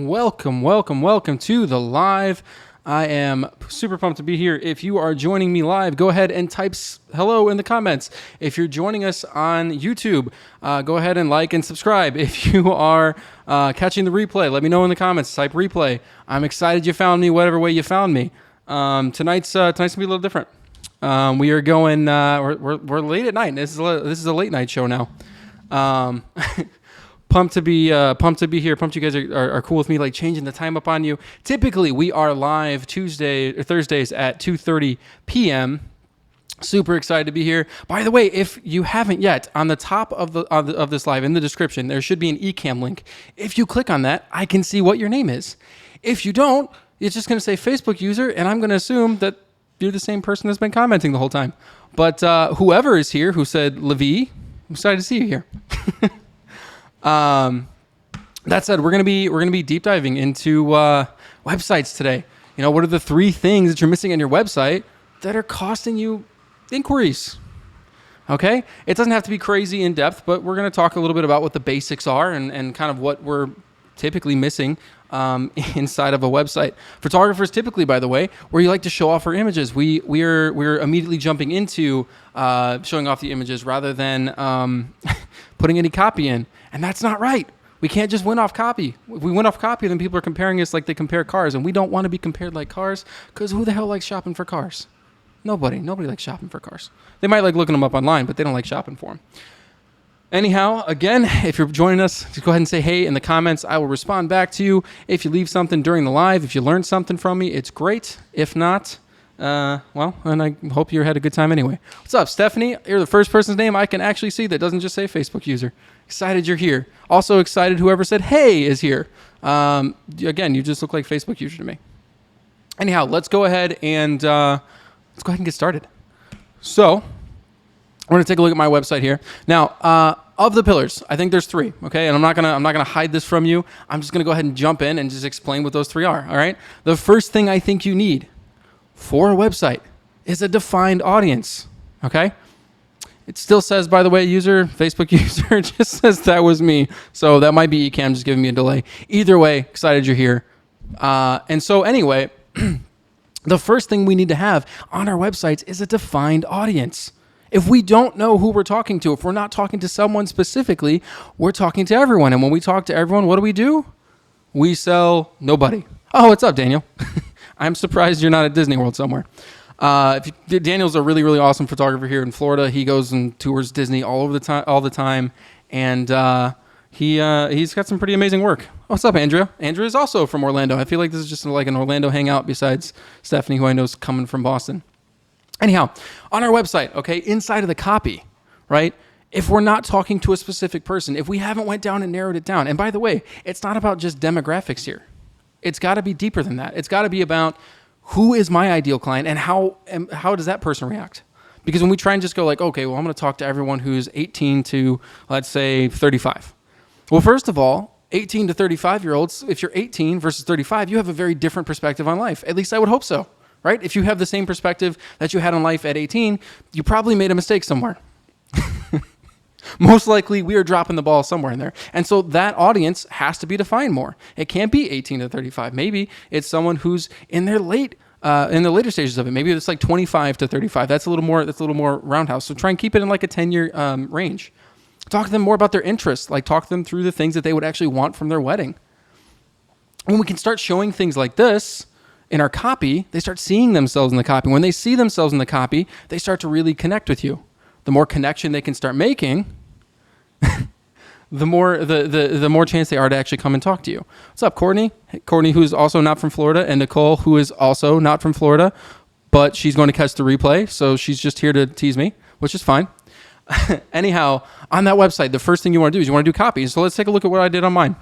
Welcome to the live. I am super pumped to be here. If you are joining me live, go ahead and type hello in the comments. If you're joining us on YouTube, go ahead and like and subscribe. If you are catching the replay, let me know in the comments. Type replay. I'm excited you found me, whatever way you found me. Tonight's gonna be a little different. We are going. We're late at night. This is a late night show now. Pumped to be here. Pumped you guys are cool with me, like changing the time up on you. Typically, we are live Thursdays at 2:30 p.m. Super excited to be here. By the way, if you haven't yet, on the top of this live in the description, there should be an Ecamm link. If you click on that, I can see what your name is. If you don't, it's just going to say Facebook user, and I'm going to assume that you're the same person that's been commenting the whole time. But whoever is here who said Levi, I'm excited to see you here. That said, we're gonna be deep diving into websites today. You know, what are the 3 things that you're missing on your website that are costing you inquiries? Okay, it doesn't have to be crazy in depth, but we're gonna talk a little bit about what the basics are and kind of what we're typically missing inside of a website. Photographers typically, by the way, where you like to show off our images, we're immediately jumping into showing off the images rather than putting any copy in. And that's not right. We can't just win off copy. If we win off copy, then people are comparing us like they compare cars. And we don't want to be compared like cars, because who the hell likes shopping for cars? Nobody likes shopping for cars. They might like looking them up online, but they don't like shopping for them. Anyhow, again, if you're joining us, just go ahead and say hey in the comments. I will respond back to you. If you leave something during the live, if you learned something from me, it's great. If not, well, and I hope you had a good time anyway. What's up, Stephanie? You're the first person's name I can actually see that doesn't just say Facebook user. Excited you're here. Also excited whoever said hey is here. Again, you just look like Facebook user to me. Anyhow, let's go ahead and get started. So, I'm going to take a look at my website here. Now, of the pillars, I think there's 3, okay? And I'm not gonna hide this from you. I'm just going to go ahead and jump in and just explain what those 3 are, all right? The first thing I think you need for a website is a defined audience, okay? It still says, by the way, Facebook user, just says that was me. So that might be Ecamm just giving me a delay. Either way, excited you're here. And so anyway, the first thing we need to have on our websites is a defined audience. If we don't know who we're talking to, if we're not talking to someone specifically, we're talking to everyone. And when we talk to everyone, what do? We sell nobody. Oh, what's up, Daniel? I'm surprised you're not at Disney World somewhere. Daniel's a really, really awesome photographer here in Florida. He goes and tours Disney all the time, and he's got some pretty amazing work. What's up, Andrea? Andrea is also from Orlando. I feel like this is just like an Orlando hangout besides Stephanie, who I know is coming from Boston. Anyhow, on our website, okay, inside of the copy, right? If we're not talking to a specific person, if we haven't went down and narrowed it down, and by the way, it's not about just demographics here. It's got to be deeper than that. It's got to be about who is my ideal client and how does that person react? Because when we try and just go like, okay, well, I'm going to talk to everyone who's 18 to, let's say, 35. Well, first of all, 18 to 35-year-olds, if you're 18 versus 35, you have a very different perspective on life. At least I would hope so, right? If you have the same perspective that you had on life at 18, you probably made a mistake somewhere. Most likely, we are dropping the ball somewhere in there. And so that audience has to be defined more. It can't be 18 to 35. Maybe it's someone who's in the later stages of it. Maybe it's like 25 to 35. That's a little more roundhouse. So try and keep it in like a 10-year range. Talk to them more about their interests. Like talk them through the things that they would actually want from their wedding. When we can start showing things like this in our copy, they start seeing themselves in the copy. When they see themselves in the copy, they start to really connect with you. The more connection they can start making, the more chance they are to actually come and talk to you. What's up, Courtney? Hey, Courtney, who's also not from Florida, and Nicole, who is also not from Florida, but she's going to catch the replay, so she's just here to tease me, which is fine. Anyhow, on that website, the first thing you want to do is you want to do copies. So let's take a look at what I did on mine.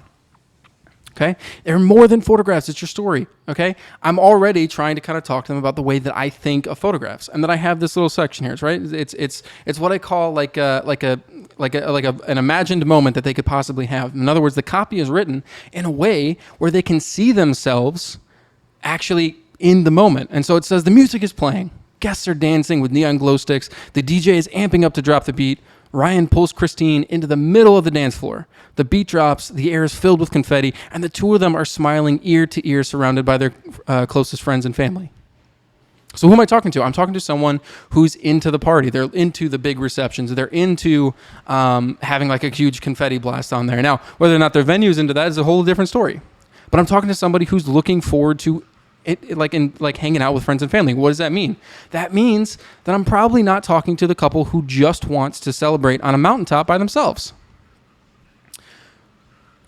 Okay, they're more than photographs. It's your story. Okay, I'm already trying to kind of talk to them about the way that I think of photographs, and that I have this little section here. Right? It's what I call an imagined moment that they could possibly have. In other words, the copy is written in a way where they can see themselves actually in the moment. And so it says the music is playing, guests are dancing with neon glow sticks, the DJ is amping up to drop the beat. Ryan pulls Christine into the middle of the dance floor. The beat drops, the air is filled with confetti, and the two of them are smiling ear to ear, surrounded by their closest friends and family. So who am I talking to? I'm talking to someone who's into the party. They're into the big receptions. They're into having like a huge confetti blast on there. Now, whether or not their venue's into that is a whole different story. But I'm talking to somebody who's looking forward to it, like hanging out with friends and family. What does that mean? That means that I'm probably not talking to the couple who just wants to celebrate on a mountaintop by themselves.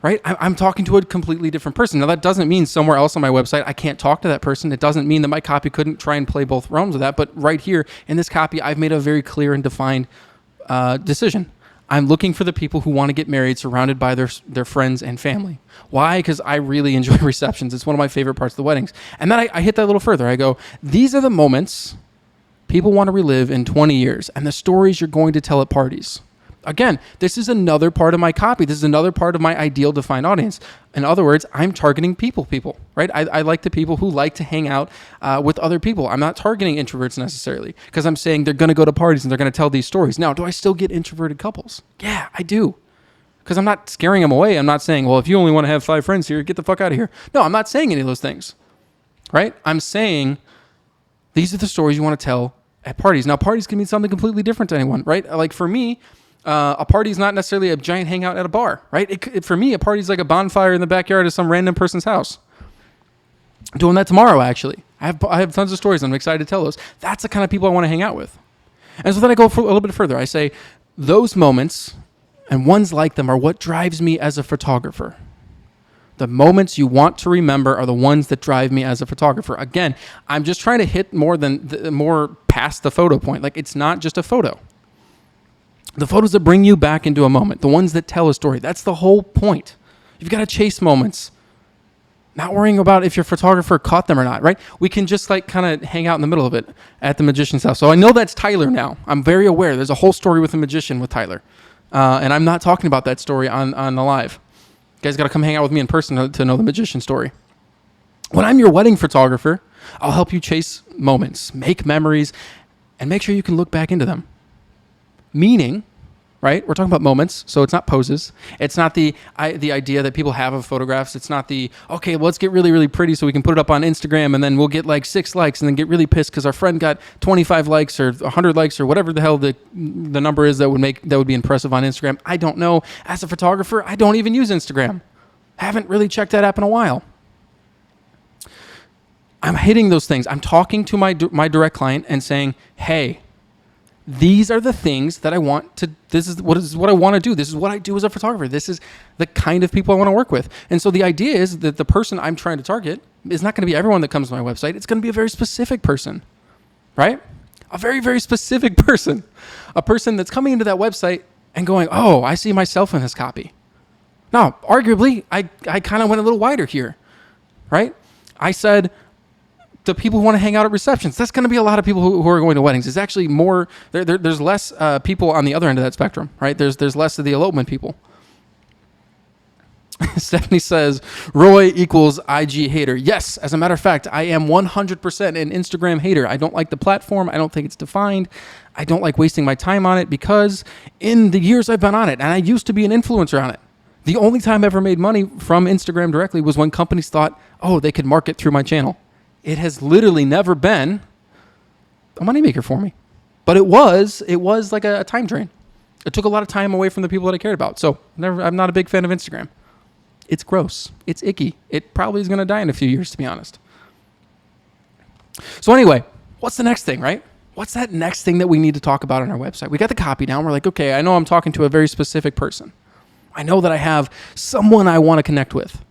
Right? I'm talking to a completely different person. Now, that doesn't mean somewhere else on my website I can't talk to that person. It doesn't mean that my copy couldn't try and play both realms of that. But right here in this copy, I've made a very clear and defined decision. I'm looking for the people who want to get married surrounded by their friends and family. Why? Because I really enjoy receptions. It's one of my favorite parts of the weddings. And then I hit that a little further. I go, these are the moments people want to relive in 20 years and the stories you're going to tell at parties. Again, this is another part of my copy. This is another part of my ideal defined audience. In other words, I'm targeting people, right? I like the people who like to hang out with other people. I'm not targeting introverts necessarily because I'm saying they're going to go to parties and they're going to tell these stories. Now, do I still get introverted couples? Yeah, I do. Because I'm not scaring them away. I'm not saying, well, if you only want to have 5 friends here, get the fuck out of here. No, I'm not saying any of those things, right? I'm saying these are the stories you want to tell at parties. Now, parties can mean something completely different to anyone, right? Like for me, a party is not necessarily a giant hangout at a bar, right? For me, a party is like a bonfire in the backyard of some random person's house. I'm doing that tomorrow, actually. I have tons of stories. I'm excited to tell those. That's the kind of people I want to hang out with. And so then I go for a little bit further. I say, those moments and ones like them are what drives me as a photographer. The moments you want to remember are the ones that drive me as a photographer. Again, I'm just trying to hit more past the photo point. Like, it's not just a photo. The photos that bring you back into a moment, the ones that tell a story, that's the whole point. You've got to chase moments. Not worrying about if your photographer caught them or not, right? We can just like kind of hang out in the middle of it at the magician's house. So I know that's Tyler now. I'm very aware. There's a whole story with the magician with Tyler. And I'm not talking about that story on the live. You guys got to come hang out with me in person to know the magician story. When I'm your wedding photographer, I'll help you chase moments, make memories, and make sure you can look back into them. Meaning, right? We're talking about moments, so it's not poses. It's not the idea that people have of photographs. It's not okay, well, let's get really, really pretty so we can put it up on Instagram and then we'll get like 6 likes and then get really pissed because our friend got 25 likes or 100 likes or whatever the hell the number is that would be impressive on Instagram. I don't know. As a photographer, I don't even use Instagram. Haven't really checked that app in a while. I'm hitting those things. I'm talking to my direct client and saying, hey, these are the things that I want to, this is what I want to do. This is what I do as a photographer. This is the kind of people I want to work with. And so the idea is that the person I'm trying to target is not going to be everyone that comes to my website. It's going to be a very specific person, right? A very, very specific person. A person that's coming into that website and going, oh, I see myself in this copy. Now, arguably, I kind of went a little wider here, right? I said, the people who want to hang out at receptions, that's going to be a lot of people who are going to weddings. It's actually more, there's less people on the other end of that spectrum, right? There's less of the elopement people. Stephanie says, Roy equals IG hater. Yes, as a matter of fact, I am 100% an Instagram hater. I don't like the platform. I don't think it's defined. I don't like wasting my time on it because in the years I've been on it, and I used to be an influencer on it, the only time I ever made money from Instagram directly was when companies thought, oh, they could market through my channel. It has literally never been a moneymaker for me. But it was like a time drain. It took a lot of time away from the people that I cared about. So I'm not a big fan of Instagram. It's gross. It's icky. It probably is going to die in a few years, to be honest. So anyway, what's the next thing, right? What's that next thing that we need to talk about on our website? We got the copy down. We're like, okay, I know I'm talking to a very specific person. I know that I have someone I want to connect with.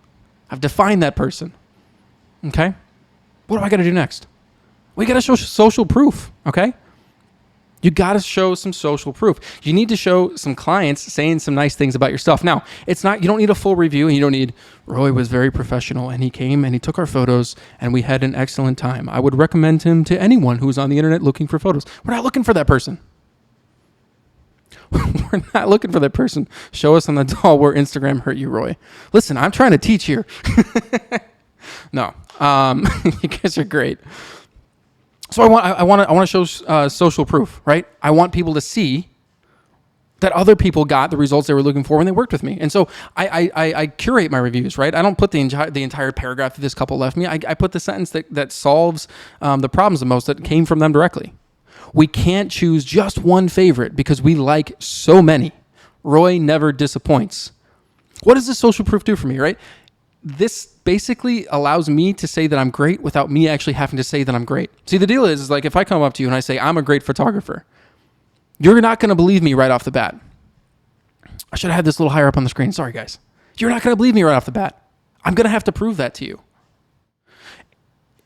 I've defined that person. Okay? What do I got to do next? We got to show social proof, okay? You got to show some social proof. You need to show some clients saying some nice things about your stuff. Now, it's not, you don't need a full review and you don't need, Roy was very professional and he came and he took our photos and we had an excellent time. I would recommend him to anyone who's on the internet looking for photos. We're not looking for that person. We're not looking for that person. Show us on the doll where Instagram hurt you, Roy. Listen, I'm trying to teach here. No. You guys are great. So I want to show social proof, right? I want people to see that other people got the results they were looking for when they worked with me. And so I curate my reviews, right? I don't put the entire paragraph that this couple left me. I put the sentence that solves the problems the most that came from them directly. We can't choose just one favorite because we like so many. Roy never disappoints. What does this social proof do for me, right? This basically allows me to say that I'm great without me actually having to say that I'm great. See, the deal is like if I come up to you and I say I'm a great photographer, you're not going to believe me right off the bat. I should have had this a little higher up on the screen. Sorry, guys. You're not going to believe me right off the bat. I'm going to have to prove that to you.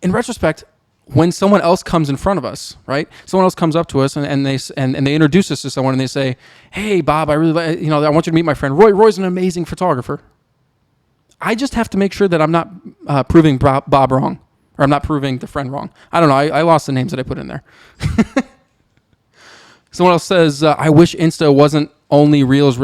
In retrospect, when someone else comes in front of us, right? Someone else comes up to us and they introduce us to someone and they say, "Hey, Bob, I want you to meet my friend Roy. Roy's an amazing photographer." I just have to make sure that I'm not proving Bob wrong, or I'm not proving the friend wrong. I don't know. I lost the names that I put in there. Someone else says, "I wish Insta wasn't only Reels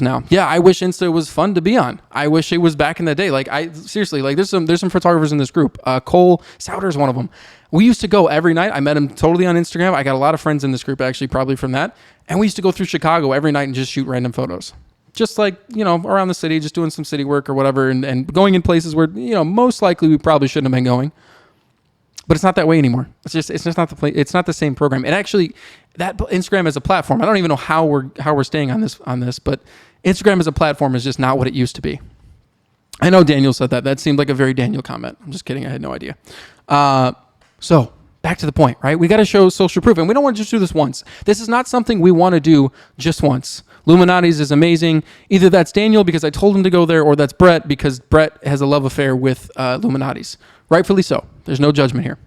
now." Yeah, I wish Insta was fun to be on. I wish it was back in the day. Like seriously, there's some photographers in this group. Cole Souter is one of them. We used to go every night. I met him totally on Instagram. I got a lot of friends in this group actually, probably from that. And we used to go through Chicago every night and just shoot random photos. Just like, around the city, just doing some city work or whatever, and going in places where, most likely we probably shouldn't have been going. But it's not that way anymore. It's just not it's not the same program. And actually, that Instagram as a platform, I don't even know how we're staying on this, but Instagram as a platform is just not what it used to be. I know Daniel said that. That seemed like a very Daniel comment. I'm just kidding. I had no idea. So back to the point, right? We got to show social proof, and we don't want to just do this once. This is not something we want to do just once. Luminati's is amazing. Either that's Daniel because I told him to go there, or that's Brett because Brett has a love affair with Luminati's. Rightfully so. There's no judgment here.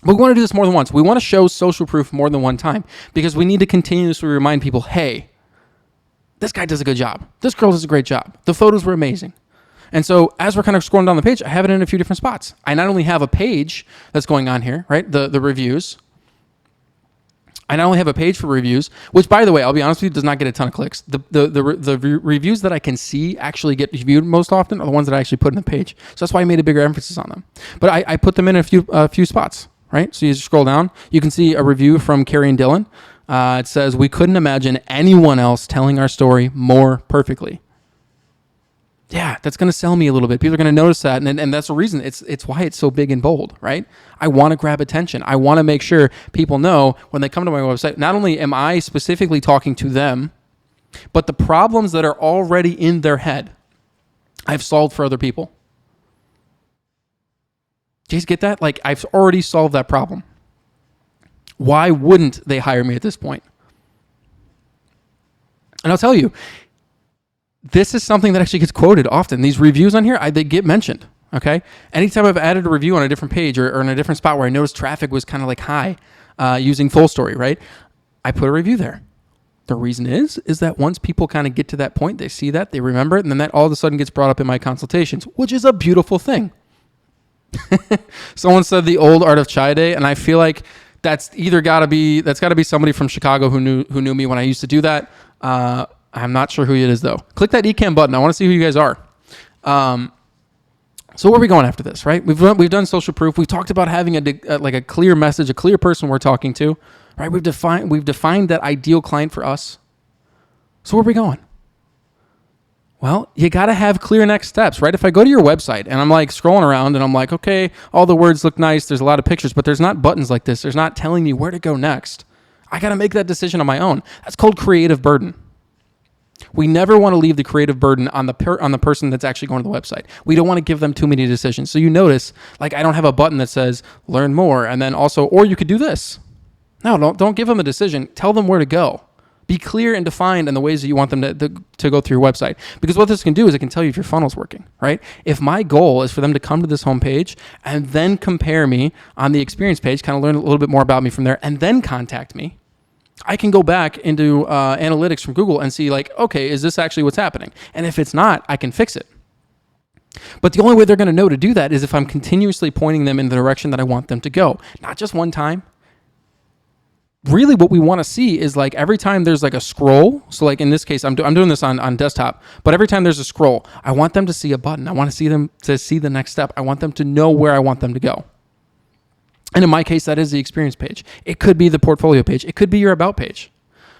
But we want to do this more than once. We want to show social proof more than one time because we need to continuously remind people, hey, this guy does a good job. This girl does a great job. The photos were amazing. And so as we're kind of scrolling down the page, I have it in a few different spots. I not only have a page that's going on here, right? The reviews. I not only have a page for reviews, which, by the way, I'll be honest with you, does not get a ton of clicks. The reviews that I can see actually get viewed most often are the ones that I actually put in the page. So that's why I made a bigger emphasis on them. But I put them in a few spots, right? So you just scroll down. You can see a review from Carrie and Dylan. It says, "We couldn't imagine anyone else telling our story more perfectly." Yeah, that's going to sell me a little bit. People are going to notice that, and that's the reason. It's why it's so big and bold, right? I want to grab attention. I want to make sure people know when they come to my website, not only am I specifically talking to them, but the problems that are already in their head, I've solved for other people. Do you guys get that? Like, I've already solved that problem. Why wouldn't they hire me at this point? And I'll tell you, this is something that actually gets quoted often. These reviews on here, they get mentioned, okay? Anytime I've added a review on a different page or in a different spot where I noticed traffic was kind of like high using Full Story, right? I put a review there. The reason is that once people kind of get to that point, they see that, they remember it, and then that all of a sudden gets brought up in my consultations, which is a beautiful thing. Someone said the old Art of Chai Day, and I feel like that's got to be somebody from Chicago who knew me when I used to do that. I'm not sure who it is, though. Click that Ecamm button. I want to see who you guys are. So where are we going after this, right? We've done social proof. We've talked about having a clear message, a clear person we're talking to, right? We've defined that ideal client for us. So where are we going? Well, you got to have clear next steps, right? If I go to your website and I'm like scrolling around and I'm like, okay, all the words look nice. There's a lot of pictures, but there's not buttons like this. There's not telling me where to go next. I got to make that decision on my own. That's called creative burden. We never want to leave the creative burden on the person that's actually going to the website. We don't want to give them too many decisions. So you notice, like, I don't have a button that says learn more, and then also, or you could do this. No, don't give them a decision. Tell them where to go. Be clear and defined in the ways that you want them to go through your website. Because what this can do is it can tell you if your funnel's working, right? If my goal is for them to come to this homepage and then compare me on the experience page, kind of learn a little bit more about me from there, and then contact me, I can go back into analytics from Google and see, like, okay, is this actually what's happening? And if it's not, I can fix it. But the only way they're going to know to do that is if I'm continuously pointing them in the direction that I want them to go. Not just one time. Really what we want to see is, like, every time there's like a scroll. So like in this case, I'm doing this on desktop, but every time there's a scroll, I want them to see a button. I want to see them to see the next step. I want them to know where I want them to go. And in my case, that is the experience page. It could be the portfolio page. It could be your about page.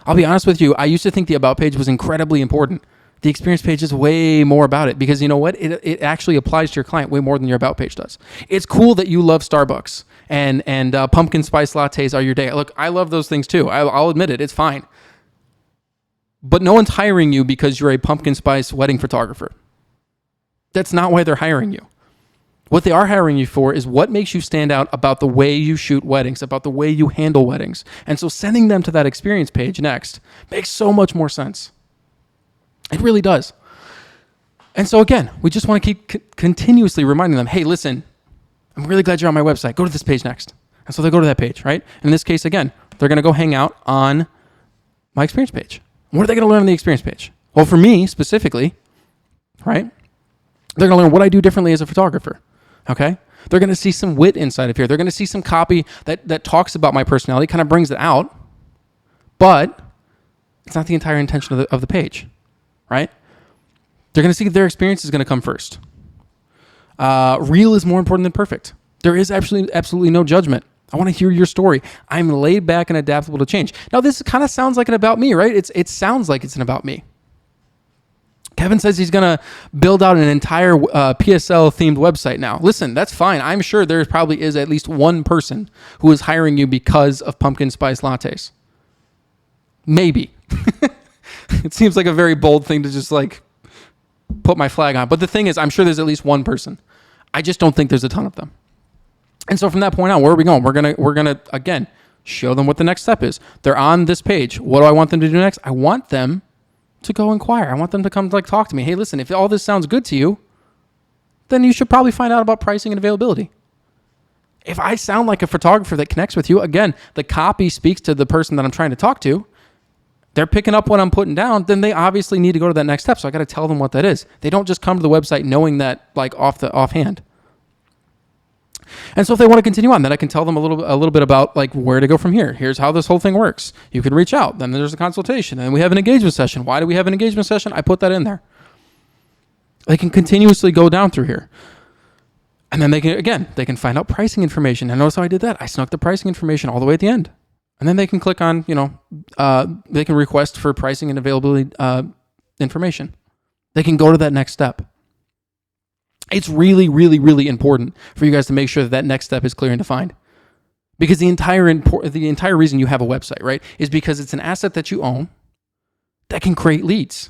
I'll be honest with you. I used to think the about page was incredibly important. The experience page is way more about it because you know what? It actually applies to your client way more than your about page does. It's cool that you love Starbucks and pumpkin spice lattes are your day. Look, I love those things too. I'll admit it. It's fine. But no one's hiring you because you're a pumpkin spice wedding photographer. That's not why they're hiring you. What they are hiring you for is what makes you stand out about the way you shoot weddings, about the way you handle weddings. And so sending them to that experience page next makes so much more sense. It really does. And so again, we just want to keep continuously reminding them, hey, listen, I'm really glad you're on my website. Go to this page next. And so they go to that page, right? In this case, again, they're going to go hang out on my experience page. What are they going to learn on the experience page? Well, for me specifically, right, they're going to learn what I do differently as a photographer, okay? They're going to see some wit inside of here. They're going to see some copy that talks about my personality, kind of brings it out, but it's not the entire intention of the page. Right? They're going to see that their experience is going to come first. Real is more important than perfect. There is absolutely no judgment. I want to hear your story. I'm laid back and adaptable to change. Now, this kind of sounds like an about me, right? It sounds like it's an about me. Kevin says he's going to build out an entire PSL-themed website now. Listen, that's fine. I'm sure there probably is at least one person who is hiring you because of pumpkin spice lattes. Maybe. It seems like a very bold thing to just like put my flag on. But the thing is, I'm sure there's at least one person. I just don't think there's a ton of them. And so from that point on, where are we going? We're gonna again show them what the next step is. They're on this page. What do I want them to do next? I want them to go inquire. I want them to come like talk to me. Hey, listen, if all this sounds good to you, then you should probably find out about pricing and availability. If I sound like a photographer that connects with you, again, the copy speaks to the person that I'm trying to talk to. They're picking up what I'm putting down, then they obviously need to go to that next step. So I got to tell them what that is. They don't just come to the website knowing that like offhand. And so if they want to continue on, then I can tell them a little bit about like where to go from here. Here's how this whole thing works. You can reach out. Then there's a consultation. And we have an engagement session. Why do we have an engagement session? I put that in there. They can continuously go down through here. And then they can find out pricing information. And notice how I did that. I snuck the pricing information all the way at the end. And then they can click on, they can request for pricing and availability information. They can go to that next step. It's really, really, really important for you guys to make sure that next step is clear and defined. Because the entire reason you have a website, right, is because it's an asset that you own that can create leads.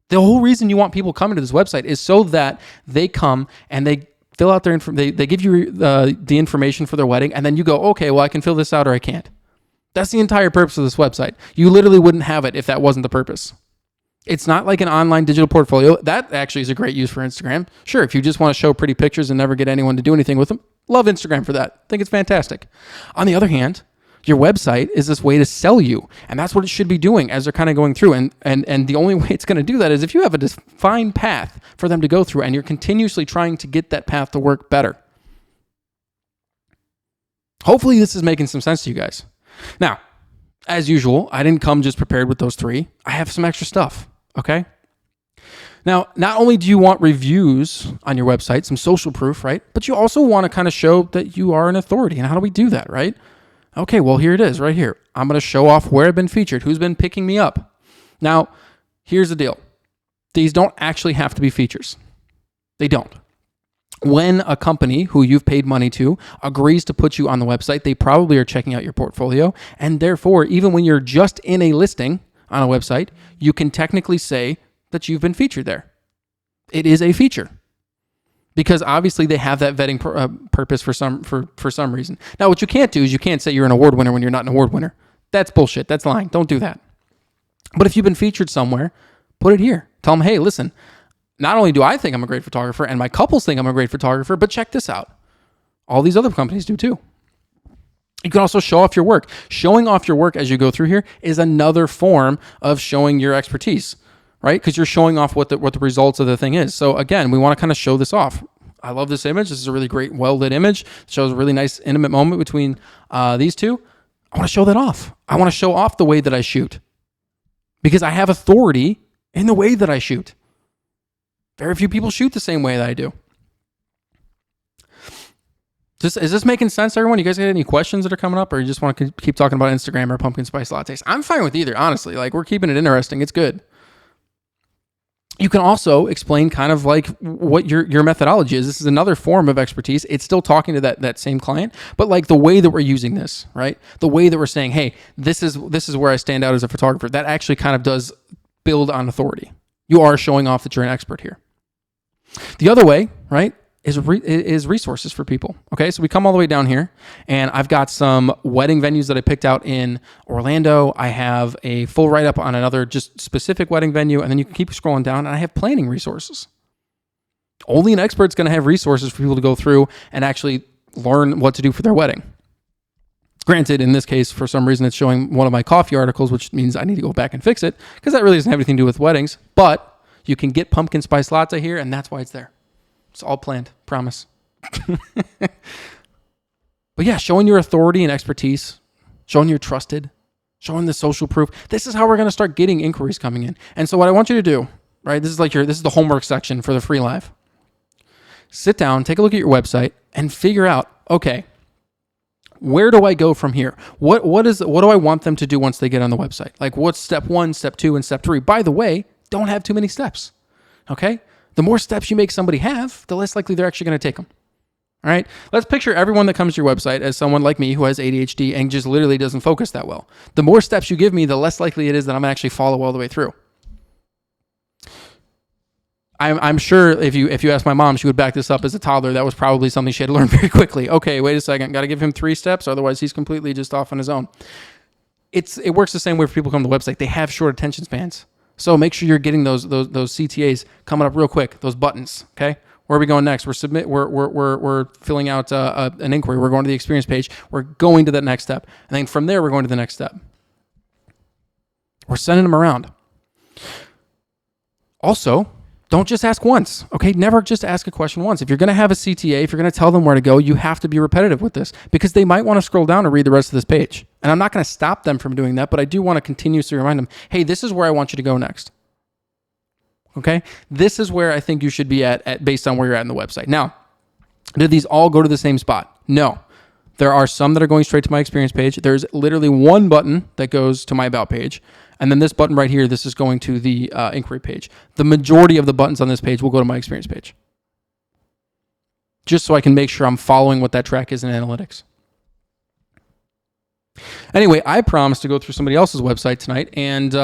The whole reason you want people coming to this website is so that they come and they fill out their information. They give you the information for their wedding, and then you go, okay, well, I can fill this out or I can't. That's the entire purpose of this website. You literally wouldn't have it if that wasn't the purpose. It's not like an online digital portfolio. That actually is a great use for Instagram. Sure, if you just want to show pretty pictures and never get anyone to do anything with them, love Instagram for that. I think it's fantastic. On the other hand, your website is this way to sell you, and that's what it should be doing as they're kind of going through. And the only way it's going to do that is if you have a defined path for them to go through and you're continuously trying to get that path to work better. Hopefully this is making some sense to you guys. Now, as usual, I didn't come just prepared with those three. I have some extra stuff, okay? Now, not only do you want reviews on your website, some social proof, right? But you also want to kind of show that you are an authority. And how do we do that, right? Okay, well, here it is right here. I'm going to show off where I've been featured, who's been picking me up. Now, here's the deal. These don't actually have to be features. They don't. When a company who you've paid money to agrees to put you on the website, they probably are checking out your portfolio. And therefore, even when you're just in a listing on a website, you can technically say that you've been featured there. It is a feature because obviously they have that vetting purpose for some reason. Now, what you can't do is you can't say you're an award winner when you're not an award winner. That's bullshit. That's lying. Don't do that. But if you've been featured somewhere, put it here. Tell them, hey, listen, not only do I think I'm a great photographer and my couples think I'm a great photographer, but check this out. All these other companies do too. You can also show off your work. Showing off your work as you go through here is another form of showing your expertise, right? Because you're showing off what the results of the thing is. So again, we want to kind of show this off. I love this image. This is a really great, well-lit image. It shows a really nice, intimate moment between these two. I want to show that off. I want to show off the way that I shoot because I have authority in the way that I shoot. Very few people shoot the same way that I do. Is this making sense, everyone? You guys got any questions that are coming up, or you just want to keep talking about Instagram or pumpkin spice lattes? I'm fine with either, honestly. Like, we're keeping it interesting. It's good. You can also explain kind of like what your methodology is. This is another form of expertise. It's still talking to that same client, but like the way that we're using this, right? The way that we're saying, hey, this is where I stand out as a photographer. That actually kind of does build on authority. You are showing off that you're an expert here. The other way, right, is resources for people. Okay, so we come all the way down here, and I've got some wedding venues that I picked out in Orlando. I have a full write-up on another just specific wedding venue, and then you can keep scrolling down, and I have planning resources. Only an expert's going to have resources for people to go through and actually learn what to do for their wedding. Granted, in this case, for some reason, it's showing one of my coffee articles, which means I need to go back and fix it, because that really doesn't have anything to do with weddings, but you can get pumpkin spice latte here, and that's why it's there. It's all planned, promise. But yeah, showing your authority and expertise, showing you're trusted, showing the social proof. This is how we're going to start getting inquiries coming in. And so what I want you to do, right? This is the homework section for the free live. Sit down, take a look at your website, and figure out, okay, where do I go from here? What do I want them to do once they get on the website? Like, what's step 1, step 2, and step 3? By the way, don't have too many steps. Okay? The more steps you make somebody have, the less likely they're actually going to take them. All right? Let's picture everyone that comes to your website as someone like me who has ADHD and just literally doesn't focus that well. The more steps you give me, the less likely it is that I'm going to actually follow all the way through. I'm sure if you ask my mom, she would back this up. As a toddler, that was probably something she had to learn very quickly. Okay, wait a second. Got to give him 3 steps, otherwise he's completely just off on his own. It works the same way for people who come to the website. They have short attention spans. So make sure you're getting those CTAs coming up real quick. Those buttons. Okay, where are we going next? We're filling out an inquiry. We're going to the experience page. We're going to that next step, and then from there we're going to the next step. We're sending them around. Also, don't just ask once. Okay, never just ask a question once. If you're going to have a CTA, if you're going to tell them where to go, you have to be repetitive with this, because they might want to scroll down and read the rest of this page. And I'm not going to stop them from doing that, but I do want to continuously remind them, hey, this is where I want you to go next. Okay? This is where I think you should be at based on where you're at in the website. Now, did these all go to the same spot? No. There are some that are going straight to my experience page. There's literally one button that goes to my about page. And then this button right here, this is going to the inquiry page. The majority of the buttons on this page will go to my experience page. Just so I can make sure I'm following what that track is in analytics. Anyway, I promised to go through somebody else's website tonight, and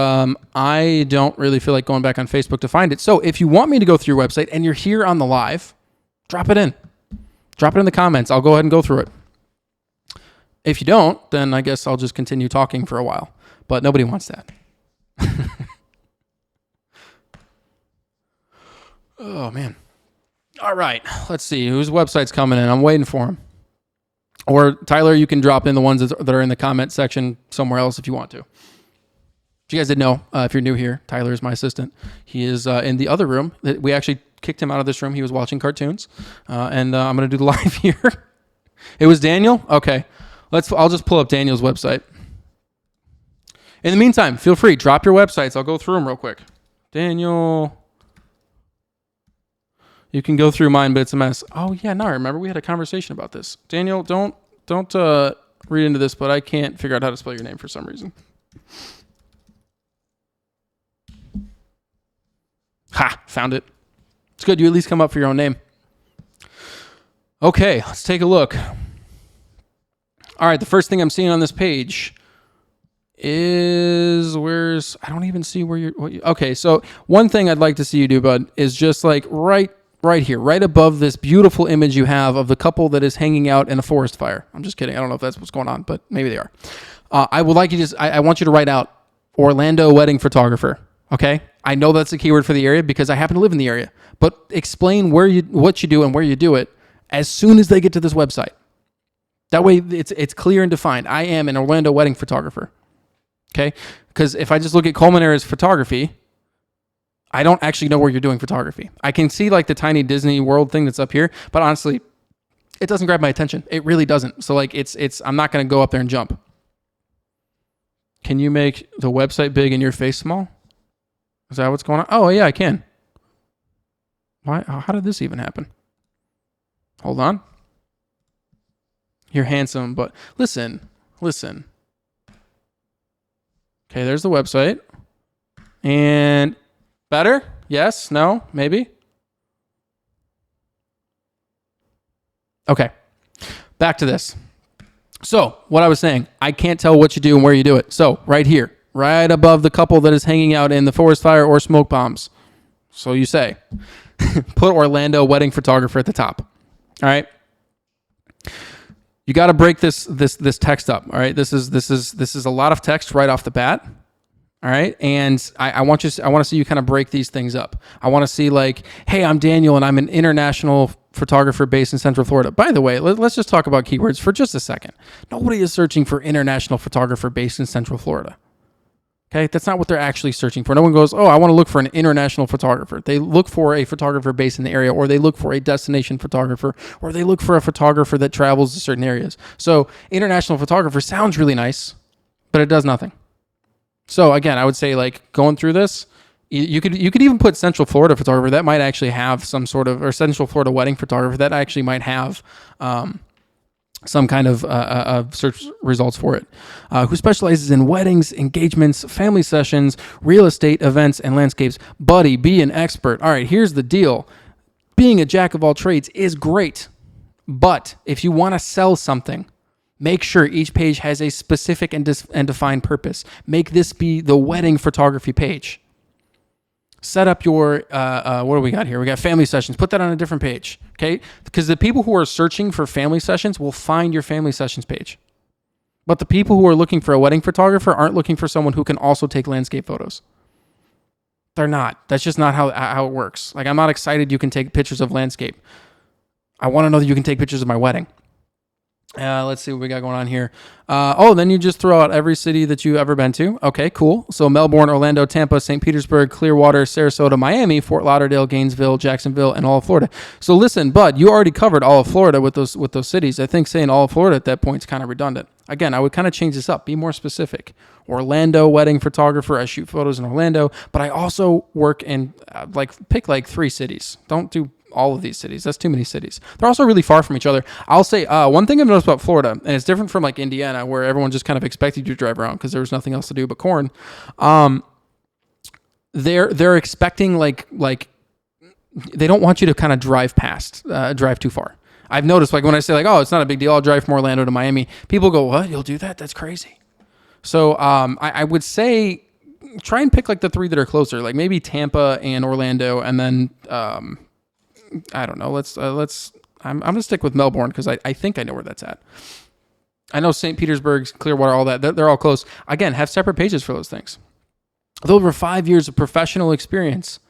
I don't really feel like going back on Facebook to find it. So if you want me to go through your website and you're here on the live, drop it in. Drop it in the comments. I'll go ahead and go through it. If you don't, then I guess I'll just continue talking for a while. But nobody wants that. Oh, man. All right. Let's see. Whose website's coming in? I'm waiting for him. Or, Tyler, you can drop in the ones that are in the comment section somewhere else if you want to. If you guys didn't know, if you're new here, Tyler is my assistant. He is in the other room. We actually kicked him out of this room. He was watching cartoons. And I'm going to do the live here. It was Daniel? Okay. I'll just pull up Daniel's website. In the meantime, feel free. Drop your websites. I'll go through them real quick. Daniel. You can go through mine, but it's a mess. Oh, yeah. Now I remember we had a conversation about this. Daniel, don't read into this, but I can't figure out how to spell your name for some reason. Ha! Found it. It's good. You at least come up for your own name. Okay. Let's take a look. All right. The first thing I'm seeing on this page is I don't even see where okay, so one thing I'd like to see you do, bud, is just like right here, right above this beautiful image you have of the couple that is hanging out in a forest fire. I'm just kidding. I don't know if that's what's going on, but maybe they are. I would like you to I want you to write out Orlando wedding photographer. Okay? I know that's a keyword for the area because I happen to live in the area, but explain what you do and where you do it as soon as they get to this website. That way it's clear and defined. I am an Orlando wedding photographer. Okay? Because if I just look at Coleman Era's photography, I don't actually know where you're doing photography. I can see like the tiny Disney World thing that's up here, but honestly, it doesn't grab my attention. It really doesn't. So like I'm not going to go up there and jump. Can you make the website big and your face small? Is that what's going on? Oh, yeah, I can. Why? How did this even happen? Hold on. You're handsome, but listen. Okay, there's the website. And better? Yes? No? Maybe? Okay. Back to this. So, what I was saying, I can't tell what you do and where you do it. So, right here, right above the couple that is hanging out in the forest fire or smoke bombs. So you say, put Orlando wedding photographer at the top. All right. You got to break this text up. All right. This is a lot of text right off the bat. All right. And I want to see you kind of break these things up. I want to see like, hey, I'm Daniel and I'm an international photographer based in Central Florida. By the way, let's just talk about keywords for just a second. Nobody is searching for international photographer based in Central Florida. Okay, that's not what they're actually searching for. No one goes, oh, I want to look for an international photographer. They look for a photographer based in the area, or they look for a destination photographer, or they look for a photographer that travels to certain areas. So international photographer sounds really nice, but it does nothing. So again, I would say like going through this, you could even put Central Florida photographer. That might actually have some sort of, or Central Florida wedding photographer. That actually might have some kind of search results for it, who specializes in weddings, engagements, family sessions, real estate, events, and landscapes. Buddy, be an expert. All right, here's the deal. Being a jack of all trades is great, but if you want to sell something, make sure each page has a specific and defined purpose. Make this be the wedding photography page. Set up your, what do we got here? We got family sessions. Put that on a different page, okay? Because the people who are searching for family sessions will find your family sessions page. But the people who are looking for a wedding photographer aren't looking for someone who can also take landscape photos. They're not. That's just not how it works. Like, I'm not excited you can take pictures of landscape. I want to know that you can take pictures of my wedding. Let's see what we got going on here. Then you just throw out every city that you've ever been to. Okay, cool. So Melbourne, Orlando, Tampa, St. Petersburg, Clearwater, Sarasota, Miami, Fort Lauderdale, Gainesville, Jacksonville, and all of Florida. So listen, bud, you already covered all of Florida with those cities. I think saying all of Florida at that point is kind of redundant. Again, I would kind of change this up. Be more specific. Orlando wedding photographer. I shoot photos in Orlando, but I also work in pick 3 cities. Don't do all of these cities. That's too many cities. They're also really far from each other. I'll say one thing I've noticed about Florida, and it's different from like Indiana, where everyone just kind of expected you to drive around because there was nothing else to do but corn. They're expecting like they don't want you to kind of drive too far. I've noticed like when I say like, oh, it's not a big deal, I'll drive from Orlando to Miami. People go, what? You'll do that? That's crazy. So I would say try and pick like the 3 that are closer, like maybe Tampa and Orlando, and then I don't know. I'm gonna stick with Melbourne because I think I know where that's at. I know St. Petersburg, Clearwater, all that. They're all close. Again, have separate pages for those things. With over 5 years of professional experience,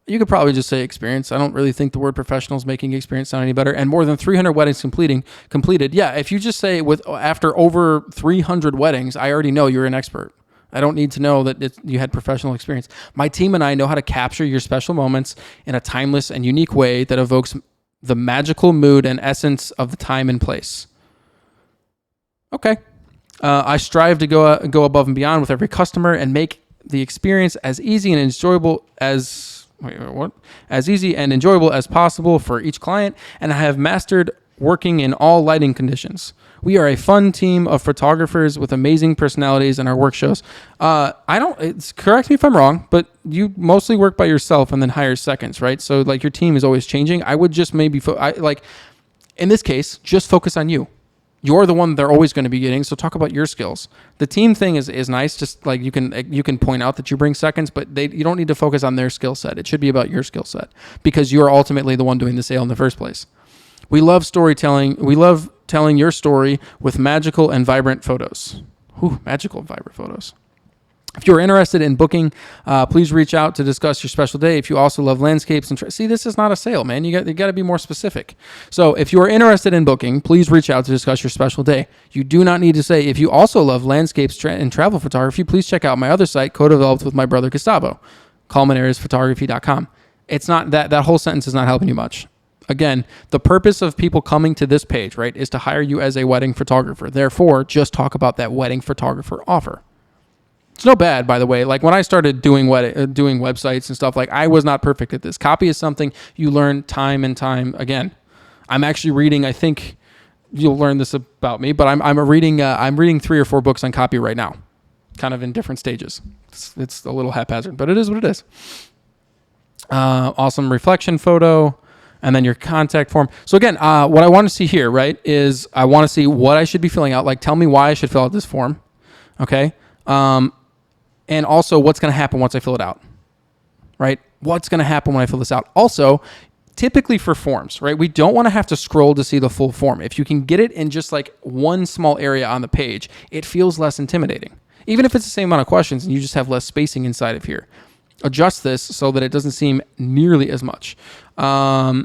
you could probably just say experience. I don't really think the word professional is making experience sound any better. And more than 300 weddings completed. Yeah, if you just say after over 300 weddings, I already know you're an expert. I don't need to know that you had professional experience. My team and I know how to capture your special moments in a timeless and unique way that evokes the magical mood and essence of the time and place. Okay. I strive to go above and beyond with every customer and make the experience as easy and enjoyable as possible for each client. And I have mastered working in all lighting conditions. We are a fun team of photographers with amazing personalities in our work shows. Correct me if I'm wrong, but you mostly work by yourself and then hire seconds, right? So like your team is always changing. I would just maybe, in this case, just focus on you. You're the one they're always going to be getting, so talk about your skills. The team thing is nice, just like you can point out that you bring seconds, but you don't need to focus on their skill set. It should be about your skill set because you're ultimately the one doing the sale in the first place. We love storytelling. We love telling your story with magical and vibrant photos. Magical and vibrant photos. If you're interested in booking, please reach out to discuss your special day. If you also love landscapes see, this is not a sale, man. You got to be more specific. So if you are interested in booking, please reach out to discuss your special day. You do not need to say, if you also love landscapes and travel photography, please check out my other site, co-developed with my brother Gustavo, CalmanAriasPhotography.com. It's not that whole sentence is not helping you much. Again, the purpose of people coming to this page, right, is to hire you as a wedding photographer. Therefore, just talk about that wedding photographer offer. It's no bad, by the way. Like when I started doing websites and stuff, like I was not perfect at this. Copy is something you learn time and time again. I'm actually reading, I think you'll learn this about me, but I'm reading 3 or 4 books on copy right now, kind of in different stages. It's a little haphazard, but it is what it is. Awesome reflection photo, and then your contact form. So again, what I want to see here, right, is I want to see what I should be filling out. Like, tell me why I should fill out this form, okay? And also what's going to happen once I fill it out, right? What's going to happen when I fill this out? Also, typically for forms, right, we don't want to have to scroll to see the full form. If you can get it in just like one small area on the page, it feels less intimidating. Even if it's the same amount of questions and you just have less spacing inside of here. Adjust this so that it doesn't seem nearly as much. So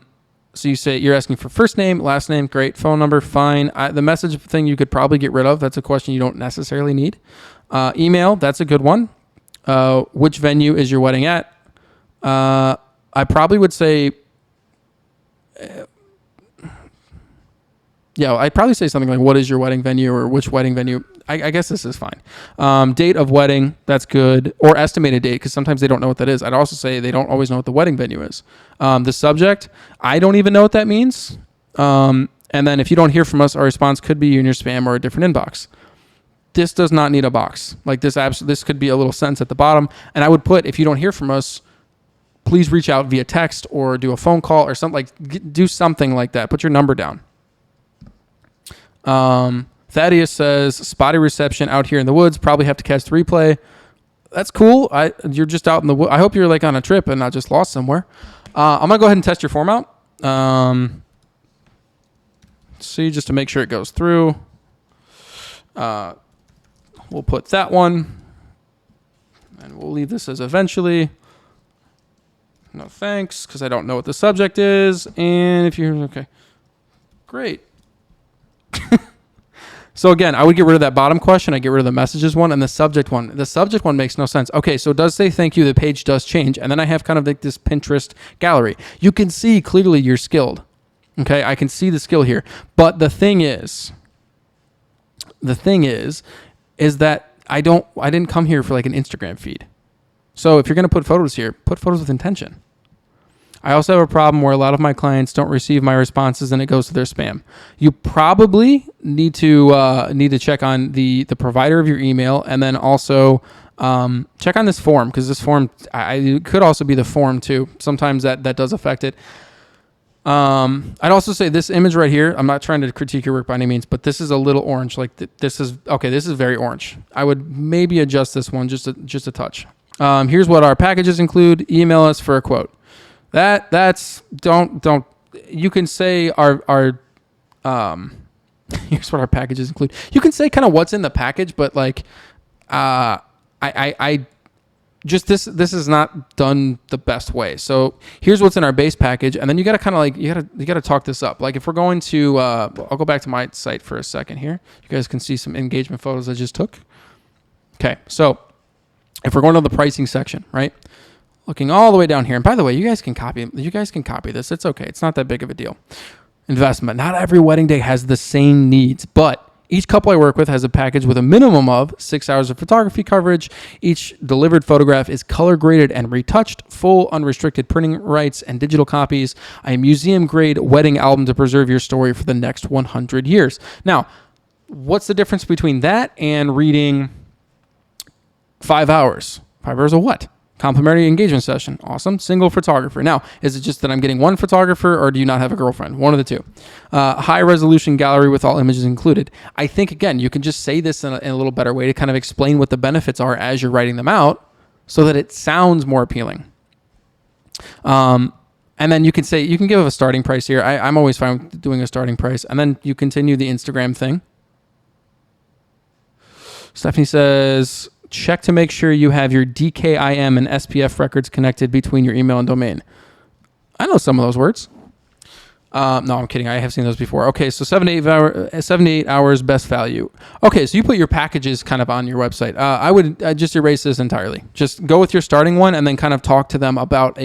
you say you're asking for first name, last name, great, phone number, fine. The message thing you could probably get rid of. That's a question you don't necessarily need. Email, that's a good one. Which venue is your wedding at? I probably would say, I'd probably say something like, what is your wedding venue, or which wedding venue? I guess this is fine. Date of wedding, that's good. Or estimated date, because sometimes they don't know what that is. I'd also say they don't always know what the wedding venue is. The subject, I don't even know what that means. And then if you don't hear from us, our response could be in your spam or a different inbox. This does not need a box. Like this could be a little sentence at the bottom. And I would put, if you don't hear from us, please reach out via text or do a phone call or something, like do something like that. Put your number down. Thaddeus says, spotty reception out here in the woods. Probably have to catch the replay. That's cool. You're just out in the woods. I hope you're like on a trip and not just lost somewhere. I'm going to go ahead and test your form out. See, just to make sure it goes through. We'll put that one. And we'll leave this as eventually. No thanks, because I don't know what the subject is. And if you're, okay. Great. So again, I would get rid of that bottom question. I get rid of the messages one and the subject one. The subject one makes no sense. Okay, so it does say thank you. The page does change. And then I have kind of like this Pinterest gallery. You can see clearly you're skilled. Okay, I can see the skill here. But the thing is that I didn't come here for like an Instagram feed. So if you're going to put photos here, put photos with intention. I also have a problem where a lot of my clients don't receive my responses and it goes to their spam. You probably need to check on the provider of your email, and then also check on this form, because this form, it could also be the form too. Sometimes that does affect it. I'd also say this image right here, I'm not trying to critique your work by any means, but this is a little orange. Like this is very orange. I would maybe adjust this one just a touch. Here's what our packages include. Email us for a quote. That's don't you can say our here's what our packages include. You can say kind of what's in the package, but like I just this is not done the best way. So here's what's in our base package, and then you got to kind of like you got to talk this up. Like if we're going to I'll go back to my site for a second here. You guys can see some engagement photos I just took. Okay, so if we're going to the pricing section, right? Looking all the way down here. And by the way, you guys can copy this. It's okay. It's not that big of a deal. Investment. Not every wedding day has the same needs, but each couple I work with has a package with a minimum of 6 hours of photography coverage. Each delivered photograph is color graded and retouched, full unrestricted printing rights and digital copies. A museum grade wedding album to preserve your story for the next 100 years. Now, what's the difference between that and reading 5 hours? 5 hours of what? Complimentary engagement session. Awesome. Single photographer. Now, is it just that I'm getting one photographer, or do you not have a girlfriend? One of the two. High resolution gallery with all images included. I think, again, you can just say this in a little better way to kind of explain what the benefits are as you're writing them out so that it sounds more appealing. And then you can give a starting price here. I'm always fine with doing a starting price. And then you continue the Instagram thing. Stephanie says, check to make sure you have your DKIM and SPF records connected between your email and domain. I know some of those words. No, I'm kidding. I have seen those before. Okay, so 7 to 8 hours best value. Okay, so you put your packages kind of on your website. I would just erase this entirely. Just go with your starting one and then kind of talk to them about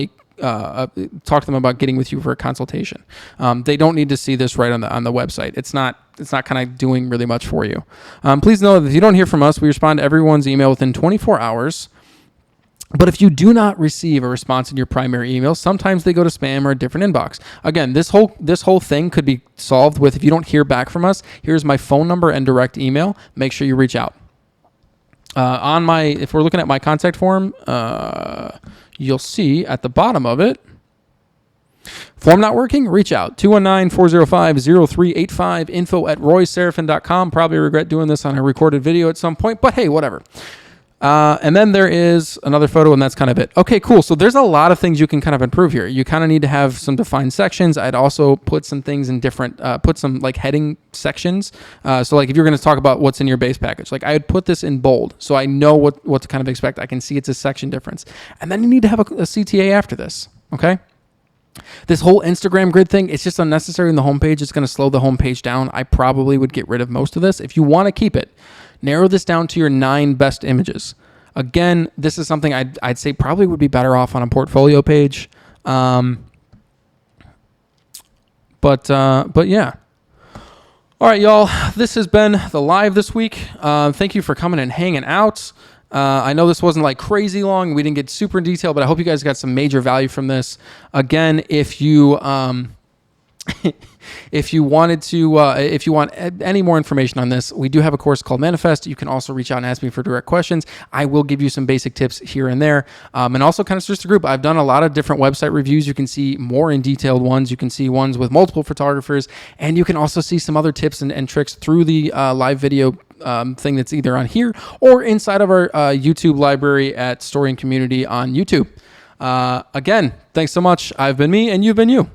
getting with you for a consultation. They don't need to see this right on the website. It's not kind of doing really much for you. Please know that if you don't hear from us, we respond to everyone's email within 24 hours. But if you do not receive a response in your primary email, sometimes they go to spam or a different inbox. Again, this whole thing could be solved with, if you don't hear back from us, here's my phone number and direct email. Make sure you reach out. If we're looking at my contact form, you'll see at the bottom of it, form not working, reach out. 219-405-0385, info@royserafin.com. Probably regret doing this on a recorded video at some point, but hey, whatever. And then there is another photo, and that's kind of it. Okay, cool. So there's a lot of things you can kind of improve here. You kind of need to have some defined sections. I'd also put some things in different, put some like heading sections. So like if you're going to talk about what's in your base package, like I would put this in bold so I know what to kind of expect. I can see it's a section difference. And then you need to have a CTA after this, okay? This whole Instagram grid thing, it's just unnecessary in the homepage. It's going to slow the homepage down. I probably would get rid of most of this. If you want to keep it, narrow this down to your 9 best images. Again, this is something I'd say probably would be better off on a portfolio page. But yeah. All right, y'all. This has been the live this week. Thank you for coming and hanging out. I know this wasn't like crazy long. We didn't get super in detail, but I hope you guys got some major value from this. Again, if you if you want any more information on this, we do have a course called Manifest. You can also reach out and ask me for direct questions. I will give you some basic tips here and there. And also kind of search the group. I've done a lot of different website reviews. You can see more in detailed ones. You can see ones with multiple photographers, and you can also see some other tips and tricks through the live video thing that's either on here or inside of our YouTube library at Story and Community on YouTube. Again, thanks so much. I've been me and you've been you.